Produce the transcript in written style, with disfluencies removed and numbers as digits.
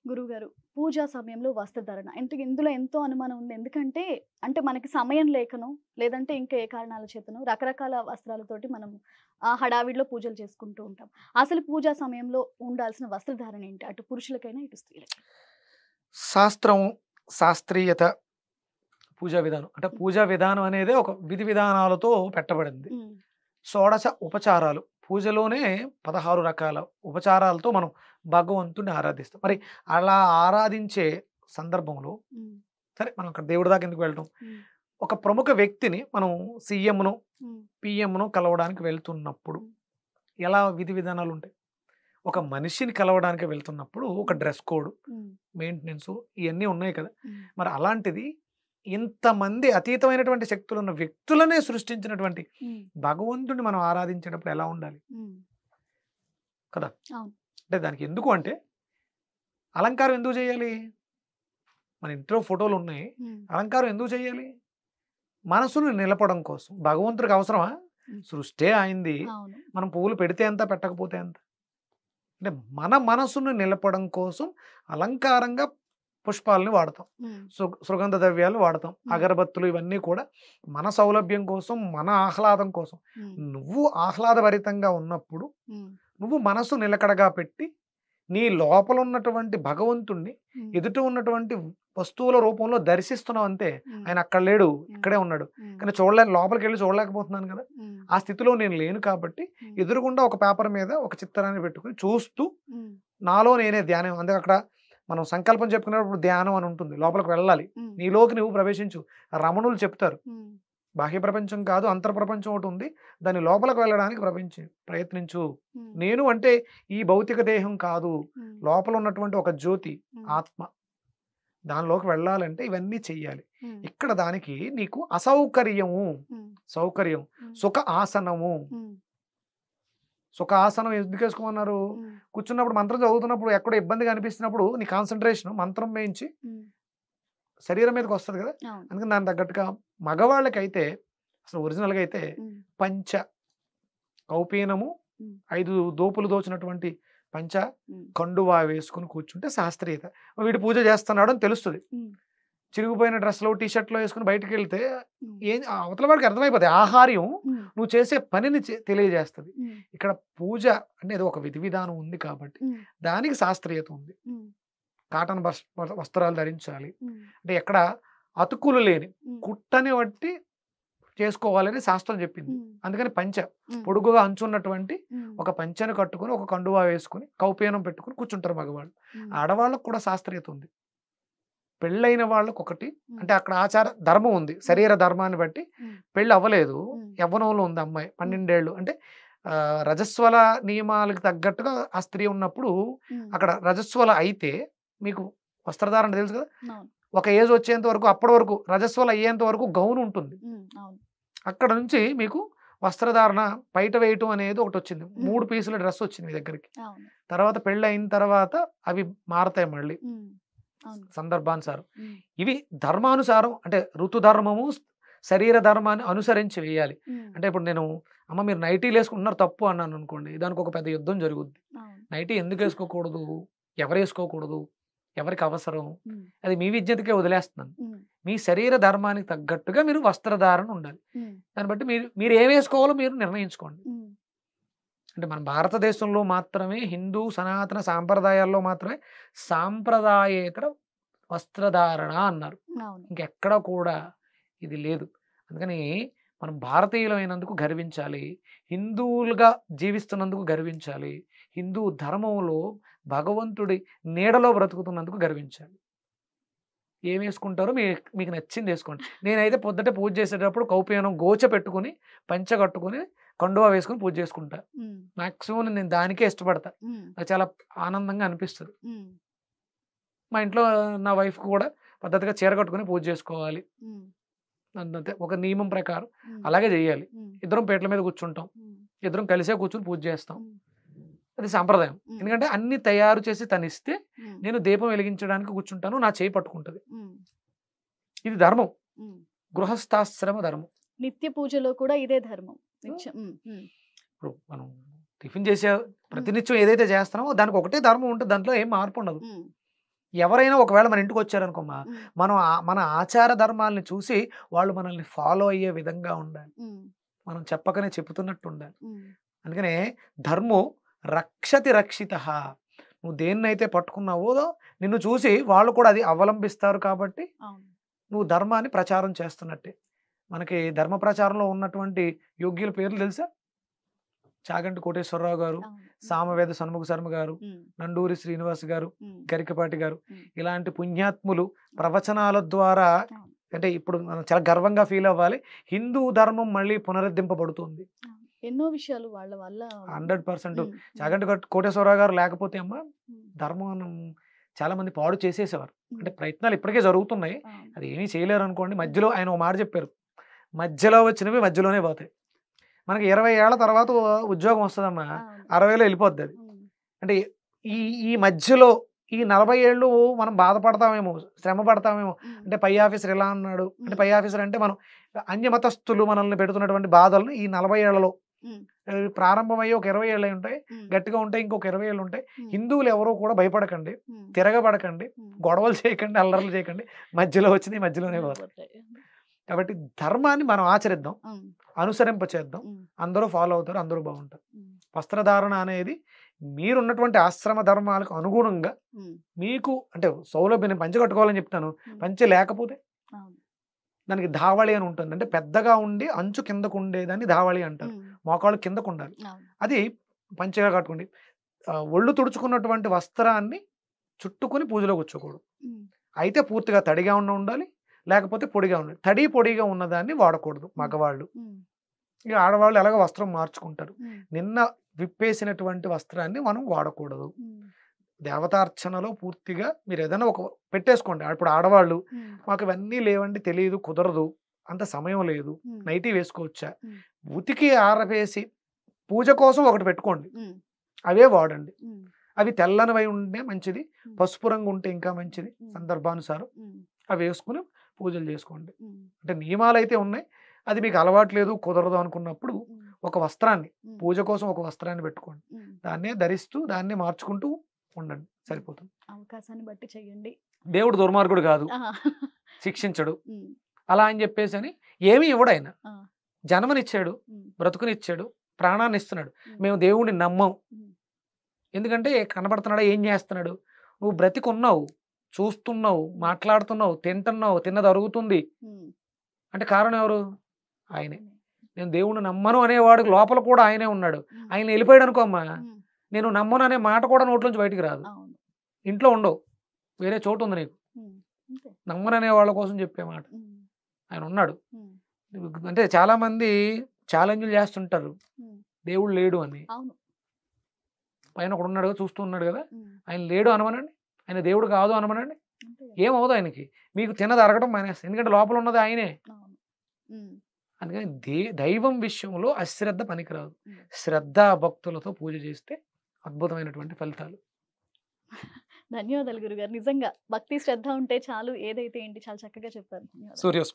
గురువుగారు, పూజా సమయంలో వస్త్రధారణ అంటే ఇందులో ఎంతో అనుమానం ఉంది. ఎందుకంటే, అంటే మనకి సమయం లేకనో, లేదంటే ఇంకా ఏ కారణాల చేతనో రకరకాల వస్త్రాలతోటి మనం ఆ హడావిడిలో పూజలు చేసుకుంటూ ఉంటాం. అసలు పూజా సమయంలో ఉండాల్సిన వస్త్రధారణ ఏంటి? అటు పురుషులకైనా, ఇటు స్త్రీలకి? శాస్త్రం, శాస్త్రీయత, పూజా విధానం. అంటే హ్మ్. పూజా విధానం అనేదే ఒక విధి విధానాలతో పెట్టబడింది. హ్మ్. షోడశ ఉపచారాలు. పూజలోనే 16 రకాల ఉపచారాలతో మనం భగవంతుడిని ఆరాధిస్తాం. మరి హ్మ్. అలా ఆరాధించే సందర్భంలో హ్మ్. సరే మనం అక్కడ దేవుడి దాకా ఎందుకు వెళ్ళటం? హ్మ్. ఒక ప్రముఖ వ్యక్తిని మనం సీఎంను, హ్మ్. పీఎంను కలవడానికి వెళ్తున్నప్పుడు హ్మ్. ఎలా విధి విధానాలుంటాయి? ఒక మనిషిని కలవడానికి వెళ్తున్నప్పుడు ఒక హ్మ్. డ్రెస్ కోడ్, హ్మ్. మెయింటెనెన్సు ఇయన్నీ ఉన్నాయి కదా! హ్మ్. మరి అలాంటిది ఇంతమంది అతీతమైనటువంటి శక్తులున్న వ్యక్తులనే సృష్టించినటువంటి హ్మ్. భగవంతుడిని మనం ఆరాధించేటప్పుడు ఎలా ఉండాలి? హ్మ్. కదా! అవును. అంటే దానికి ఎందుకు అంటే అలంకారం ఎందుకు చేయాలి? మన ఇంట్లో ఫోటోలున్నాయి. హ్మ్. అలంకారం ఎందుకు చేయాలి? మనసుని నిలపడం కోసం. భగవంతుడికి అవసరమా? హ్మ్. సృష్టే ఆయనది. అవును. మనం పువ్వులు పెడితే ఎంత? పెట్టకపోతే ఎంత? అంటే మన మనసును నిలపడం కోసం అలంకారంగా పుష్పాలని వాడతాం. హ్మ్. సుగంధ ద్రవ్యాలు వాడతాం. హ్మ్. అగరబత్తులు ఇవన్నీ కూడా మన సౌలభ్యం కోసం, మన ఆహ్లాదం కోసం. హ్మ్. నువ్వు ఆహ్లాదభరితంగా ఉన్నప్పుడు, హ్మ్. నువ్వు మనసు నిలకడగా పెట్టి, నీ లోపల ఉన్నటువంటి భగవంతుడిని హ్మ్. ఎదుట ఉన్నటువంటి వస్తువుల రూపంలో దర్శిస్తున్నావు అంతే. హ్మ్. ఆయన అక్కడ లేడు, హ్మ్. ఇక్కడే ఉన్నాడు. హ్మ్. కానీ లోపలికెళ్ళి చూడలేకపోతున్నాను కదా! హ్మ్. ఆ స్థితిలో నేను లేను కాబట్టి, హ్మ్. ఎదురుగుండా ఒక పేపర్ మీద ఒక చిత్రాన్ని పెట్టుకొని చూస్తూ హ్మ్. నాలో నేనే ధ్యానం. అందుకే అక్కడ మనం సంకల్పం చెప్పుకునేటప్పుడు ధ్యానం అని ఉంటుంది. లోపలికి వెళ్ళాలి. హ్మ్. నీలోకి నువ్వు ప్రవేశించు. రమణులు చెప్తారు. హ్మ్. బాహ్య ప్రపంచం కాదు, అంతర్ ప్రపంచం ఒకటుంది. దాని లోపలికి వెళ్ళడానికి ప్రయత్నించు. హ్మ్. నేను అంటే ఈ భౌతిక దేహం కాదు. హ్మ్. లోపల ఉన్నటువంటి ఒక జ్యోతి, హ్మ్. ఆత్మ. దానిలోకి వెళ్ళాలంటే ఇవన్నీ చెయ్యాలి. హ్మ్. ఇక్కడ దానికి నీకు అసౌకర్యము, హ్మ్. సౌకర్యం, హ్మ్. సుఖ ఆసనము. హ్మ్. సుఖాసనం ఎందుకేసుకోమన్నారు? హ్మ్. కూర్చున్నప్పుడు మంత్రం చదువుతున్నప్పుడు ఎక్కడో ఇబ్బందిగా అనిపిస్తున్నప్పుడు నీ కాన్సంట్రేషన్ మంత్రం వేయించి హ్మ్. శరీరం మీదకొస్తది కదా! అవును. అందుకని దానికి తగ్గట్టుగా మగవాళ్ళకైతే అసలు ఒరిజినల్‌గా అయితే హ్మ్. పంచ, కౌపీనము, హ్మ్. 5 దోపులు దోచినటువంటి పంచ, హ్మ్. కండువా వేసుకొని కూర్చుంటే శాస్త్రీయత. వీడు పూజ చేస్తున్నాడు అని తెలుస్తది. హ్మ్. చిరిగిపోయిన డ్రెస్‌లో, టీ షర్ట్‌లో ఏసుకొని బయటికెళ్తే హ్మ్. అవతల వాడికి అర్థమైపోద్ది. ఆహార్యం హ్మ్. నువ్వు చేసే పనిని తెలియజేస్తది. హ్మ్. ఇక్కడ పూజ అనేది ఒక విధి విధానం ఉంది కాబట్టి హ్మ్. దానికి శాస్త్రీయత ఉంది. హ్మ్. కాటన్ వస్త్రాలు ధరించాలి. హ్మ్. అంటే ఎక్కడ అతుకులు లేని, హ్మ్. కుట్టని బట్టి చేసుకోవాలని శాస్త్రం చెప్పింది. హ్మ్. అందుకని పంచ హ్మ్. పొడుగుగా అంచున్నటువంటి హ్మ్. ఒక పంచెను కట్టుకొని, ఒక కండువా వేసుకొని, కౌపీనం పెట్టుకొని కూర్చుంటారు మగవాళ్ళు. హ్మ్. ఆడవాళ్ళకి కూడా శాస్త్రీయత ఉంది. పెళ్ళైన వాళ్ళకొకటి హ్మ్. అంటే అక్కడ ఆచార ధర్మం ఉంది. హ్మ్. శరీర ధర్మాన్ని బట్టి హ్మ్. పెళ్లి అవ్వలేదు. హ్మ్. యవ్వనంలో ఉంది అమ్మాయి. హ్మ్. 12 ఏళ్ళు అంటే రజస్వల నియమాలకు తగ్గట్టుగా ఆ స్త్రీ ఉన్నప్పుడు హ్మ్. అక్కడ రజస్వల అయితే మీకు వస్త్రధారణ తెలుసు కదా! అవును. ఒక ఏజ్ వచ్చేంత వరకు అప్పటి వరకు రజస్వల అయ్యేంత వరకు గౌన్ ఉంటుంది. హ్మ్. అవును. అక్కడ నుంచి మీకు వస్త్రధారణ పైట వేయటం అనేది ఒకటొచ్చింది. హ్మ్. 3 పీసుల డ్రెస్ వచ్చింది మీ దగ్గరికి. అవును. తర్వాత పెళ్ళయిన తర్వాత అవి మారతాయి మళ్ళీ హ్మ్. అవును. సందర్భానుసారం. హ్మ్. ఇవి ధర్మానుసారం అంటే ఋతు ధర్మము, శరీర ధర్మాన్ని అనుసరించి వేయాలి. హ్మ్. అంటే ఇప్పుడు నేను అమ్మ మీరు నైటీలేసుకుంటున్నారు తప్పు అన్నాననుకోండి. దానికి ఒక పెద్ద యుద్ధం జరుగుద్ది. అవును. నైటీ ఎందుకేసుకోకూడదు? ఎవరేసుకోకూడదు? ఎవరికవసరం? హ్మ్. అది మీ విజ్ఞతకే వదిలేస్తున్నాను. హ్మ్. మీ శరీర ధర్మానికి తగ్గట్టుగా మీరు వస్త్రధారణ ఉండాలి. హ్మ్. దాన్ని బట్టి మీరేమేసుకోవాలో మీరు నిర్ణయించుకోండి. హ్మ్. అంటే మన భారతదేశంలో మాత్రమే హిందూ సనాతన సాంప్రదాయాల్లో మాత్రమే సాంప్రదాయేతర వస్త్రధారణ అన్నారు. అవును. ఇంకెక్కడ కూడా ఇది లేదు. అందుకని మనం భారతీయులమైనందుకు గర్వించాలి. హిందువులుగా జీవిస్తున్నందుకు గర్వించాలి. హిందూ ధర్మంలో భగవంతుడి నీడలో బ్రతుకుతున్నందుకు గర్వించాలి. ఏమేసుకుంటారో మీకు నచ్చిందేసుకోండి. నేనైతే పొద్దుట పూజ చేసేటప్పుడు కౌపీనం గోచ పెట్టుకొని, పంచ కట్టుకొని, కండువా వేసుకొని పూజ చేసుకుంటా. హ్మ్. మాక్సిమం నేను దానికే ఇష్టపడతా. హ్మ్. నాకు చాలా ఆనందంగా అనిపిస్తది. హ్మ్. మా ఇంట్లో నా వైఫ్‌కి కూడా పద్ధతిగా చీర కట్టుకొని పూజ చేసుకోవాలి. హ్మ్. అంతే ఒక నియమం ప్రకారం హ్మ్. అలాగే చేయాలి. హ్మ్. ఇద్దరం పీటల మీద కూర్చుంటాం. హ్మ్. ఇద్దరం కలిసే కూర్చొని పూజ చేస్తాం. హ్మ్. అది సాంప్రదాయం. హ్మ్. ఎందుకంటే అన్నీ తయారు చేసి తనిస్తే హ్మ్. నేను దీపం వెలిగించడానికి కూర్చుంటాను. నా చేయి పట్టుకుంటది. హ్మ్. ఇది ధర్మం. హ్మ్. గృహస్థాశ్రమ ధర్మం. నిత్య పూజలో కూడా ఇదే ధర్మం. హ్మ్. నిత్యం. హ్మ్. హ్మ్. ఇప్పుడు మనం టిఫిన్ చేసే హ్మ్. ప్రతినిత్యం ఏదైతే చేస్తున్నామో దానికి ఒకటే ధర్మం ఉంటది. దాంట్లో ఏం మార్పుండదు. హ్మ్. ఎవరైనా ఒకవేళ మన ఇంటికి వచ్చారనుకోమ్మా, మనం మన ఆచార ధర్మాలని చూసి వాళ్ళు మనల్ని ఫాలో అయ్యే విధంగా ఉండాలి. మనం చెప్పకనే చెప్తున్నట్టు ఉండాలి. అందుకనే ధర్మో రక్షతి రక్షితః. నువ్వు దేన్నైతే పట్టుకున్నావో నిన్ను చూసి వాళ్ళు కూడా అది అవలంబిస్తారు కాబట్టి నువ్వు ధర్మాన్ని ప్రచారం చేస్తున్నట్టే. మనకి ధర్మ ప్రచారంలో ఉన్నటువంటి యోగ్యుల పేర్లు తెలుసా? చాగంటి కోటేశ్వరరావు గారు, సామవేద షణ్ముఖ శర్మ గారు, నండూరి శ్రీనివాస్ గారు, గరికపాటి గారు, ఇలాంటి పుణ్యాత్ములు ప్రవచనాల ద్వారా, అంటే ఇప్పుడు మనం చాలా గర్వంగా ఫీల్ అవ్వాలి, హిందూ ధర్మం మళ్ళీ పునరుద్ధరింపబడుతుంది. ఎన్నో విషయాలు వాళ్ళ వల్ల 100%. చాగంటి కోటేశ్వరరావు గారు లేకపోతే అమ్మ ధర్మం చాలా మంది పాడు చేసేసేవారు. అంటే ప్రయత్నాలు ఇప్పటికే జరుగుతున్నాయి, అది ఏమీ చేయలేరు అనుకోండి. మధ్యలో ఆయన ఒక మాట చెప్పారు, మధ్యలో వచ్చినవి మధ్యలోనే పోతాయి. మనకి 20 ఏళ్ల తర్వాత ఉద్యోగం వస్తుందమ్మా, 60లో వెళ్ళిపోద్ది అది. అంటే ఈ ఈ మధ్యలో ఈ 40 ఏళ్ళు మనం బాధపడతామేమో, శ్రమ పడతామేమో. అంటే పై ఆఫీసర్ ఇలా అన్నాడు, అంటే పై ఆఫీసర్ అంటే మనం అన్యమతస్థులు మనల్ని పెడుతున్నటువంటి బాధలను ఈ 40 ఏళ్లలో ప్రారంభమయ్యి ఒక 20 ఏళ్ళు ఉంటాయి, గట్టిగా ఉంటాయి, ఇంకొక 20 ఏళ్ళు ఉంటాయి. హిందువులు ఎవరో కూడా భయపడకండి, తిరగబడకండి, గొడవలు చేయకండి, అల్లర్లు చేయకండి, మధ్యలో వచ్చింది మధ్యలోనే పోతాయి. కాబట్టి ధర్మాన్ని మనం ఆచరిద్దాం, అనుసరింప చేద్దాం, అందరూ ఫాలో అవుతారు, అందరూ బాగుంటారు. వస్త్రధారణ అనేది మీరున్నటువంటి ఆశ్రమ ధర్మాలకు అనుగుణంగా మీకు అంటే సౌలభ్యం, పంచె కట్టుకోవాలని చెప్తాను, పంచె లేకపోతే దానికి ధావళి అని ఉంటుంది. అంటే పెద్దగా ఉండి అంచు కిందకు ఉండేదాన్ని ధావళి అంటారు, మోకాళ్ళు కిందకు ఉండాలి, అది పంచెగా కట్టుకోండి. ఒళ్ళు తుడుచుకున్నటువంటి వస్త్రాన్ని చుట్టుకుని పూజలో కూర్చోకూడదు. అయితే పూర్తిగా తడిగా ఉండాలి, లేకపోతే పొడిగా ఉండాలి. తడి పొడిగా ఉన్నదాన్ని వాడకూడదు మగవాళ్ళు. ఇక ఆడవాళ్ళు ఎలాగో వస్త్రం మార్చుకుంటారు, నిన్న విప్పేసినటువంటి వస్త్రాన్ని మనం వాడకూడదు. దేవతార్చనలో పూర్తిగా మీరు ఏదైనా ఒక పెట్టేసుకోండి. ఇప్పుడు ఆడవాళ్ళు మాకు ఇవన్నీ లేవండి, తెలియదు, కుదరదు, అంత సమయం లేదు, నైటీ వేసుకోవచ్చా, ఉతికి ఆరవేసి పూజ కోసం ఒకటి పెట్టుకోండి, అవే వాడండి. అవి తెల్లనివై ఉంటే మంచిది, పసుపు రంగు ఉంటే ఇంకా మంచిది, సందర్భానుసారం అవి వేసుకుని పూజలు చేసుకోండి. అంటే నియమాలు అయితే ఉన్నాయి, అది మీకు అలవాటు లేదు, కుదరదు అనుకున్నప్పుడు ఒక వస్త్రాన్ని, పూజ కోసం ఒక వస్త్రాన్ని పెట్టుకోండి, దాన్నే ధరిస్తూ దాన్నే మార్చుకుంటూ ఉండండి, సరిపోతుంది. అవకాశాన్ని బట్టి చెయ్యండి. దేవుడు దుర్మార్గుడు కాదు, శిక్షించడు అలా అని చెప్పేసి అని ఏమీ ఇవ్వడు. ఆయన జన్మనిచ్చాడు, బ్రతుకునిచ్చాడు, ప్రాణాన్ని ఇస్తున్నాడు. మేము దేవుడిని నమ్మం, ఎందుకంటే కనబడుతున్నాడా, ఏం చేస్తున్నాడు, నువ్వు బ్రతికున్నావు, చూస్తున్నావు, మాట్లాడుతున్నావు, తింటున్నావు, తిన్నది అరుగుతుంది అంటే కారణం ఎవరు? ఆయనే. నేను దేవుణ్ణి నమ్మను అనేవాడు లోపల కూడా ఆయనే ఉన్నాడు. ఆయన వెళ్ళిపోయాడు అనుకో అమ్మా, నేను నమ్మను అనే మాట కూడా నోట్లోంచి బయటికి రాదు. ఇంట్లో ఉండవు, వేరే చోటు ఉంది నీకు. నమ్మను అనే వాళ్ళ కోసం చెప్పే మాట ఆయన ఉన్నాడు. అంటే చాలా మంది ఛాలెంజ్లు చేస్తుంటారు, దేవుడు లేడు అని. పైన ఒకడు ఉన్నాడు కదా, చూస్తూ ఉన్నాడు కదా, ఆయన లేడు అనమనండి, ఆయన దేవుడు కాదు అనమనండి, ఏమవుదు ఆయనకి. మీకు తిన్నది అరగడం మానేస్తుంది, ఎందుకంటే లోపల ఉన్నది ఆయనే. అందుకని దైవం విషయంలో అశ్రద్ధ పనికిరాదు. శ్రద్ధ భక్తులతో పూజ చేస్తే అద్భుతమైనటువంటి ఫలితాలు. ధన్యవాదాలు గురుగారు. నిజంగా భక్తి శ్రద్ధ ఉంటే చాలు, ఏదైతే ఏంటి చాలా చక్కగా చెప్పారు. సూర్యోస్